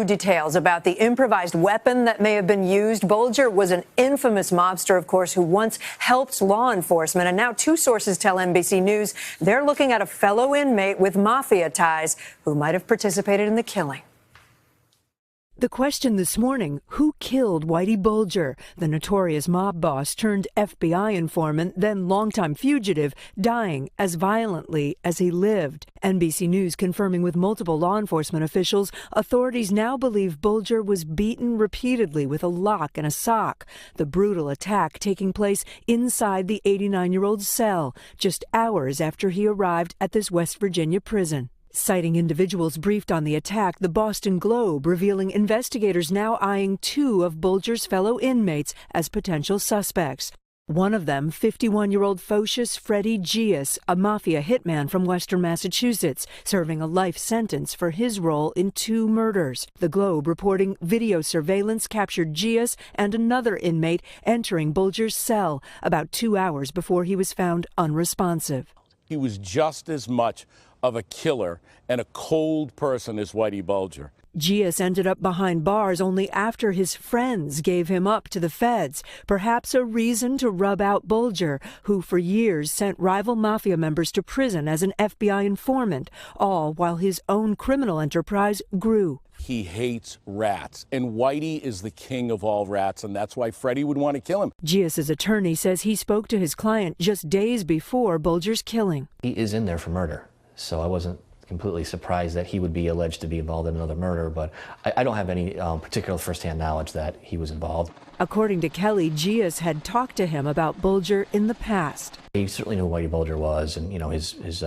new details about the improvised weapon that may have been used. Bulger was an infamous mobster, of course, who once helped law enforcement. And now two sources tell NBC News they're looking at a fellow inmate with Mafia ties who might have participated in the killing. The question this morning, who killed Whitey Bulger, the notorious mob boss turned FBI informant, then longtime fugitive, dying as violently as he lived? NBC News confirming with multiple law enforcement officials, authorities now believe Bulger was beaten repeatedly with a lock and a sock. The brutal attack taking place inside the 89-year-old's cell, just hours after he arrived at this West Virginia prison. Citing individuals briefed on the attack, the Boston Globe revealing investigators now eyeing two of Bulger's fellow inmates as potential suspects. One of them, 51-year-old Fotios Freddy Geas, a Mafia hitman from Western Massachusetts, serving a life sentence for his role in two murders. The Globe reporting video surveillance captured Geas and another inmate entering Bulger's cell about 2 hours before he was found unresponsive. He was just as much of a killer and a cold person as Whitey Bulger. Geas ended up behind bars only after his friends gave him up to the feds, perhaps a reason to rub out Bulger, who for years sent rival Mafia members to prison as an FBI informant, all while his own criminal enterprise grew. He hates rats, and Whitey is the king of all rats, and that's why Freddy would want to kill him. Geas' attorney says he spoke to his client just days before Bulger's killing. He is in there for murder, so I wasn't completely surprised that he would be alleged to be involved in another murder, but I don't have any particular firsthand knowledge that he was involved. According to Kelly, Geas had talked to him about Bulger in the past. He certainly knew who Whitey Bulger was and, his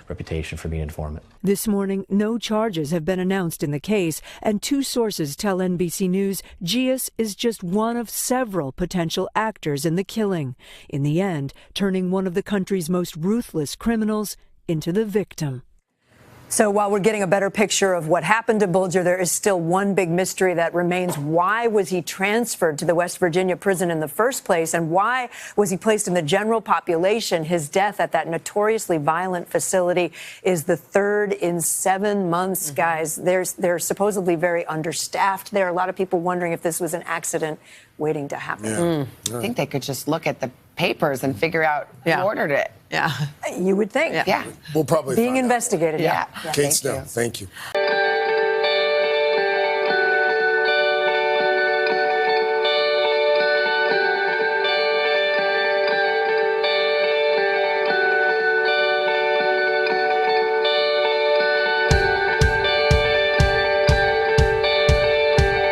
reputation for being an informant. This morning, no charges have been announced in the case, and two sources tell NBC News Geas is just one of several potential actors in the killing. In the end, turning one of the country's most ruthless criminals into the victim. So while we're getting a better picture of what happened to Bulger, there is still one big mystery that remains. Why was he transferred to the West Virginia prison in the first place? And why was he placed in the general population? His death at that notoriously violent facility is the third in 7 months, guys. They're supposedly very understaffed there. A lot of people wondering if this was an accident waiting to happen. I think they could just look at the papers and figure out who ordered it. You would think. Yeah. We'll probably being find out. investigated. Yeah. Kate Snell, thank you.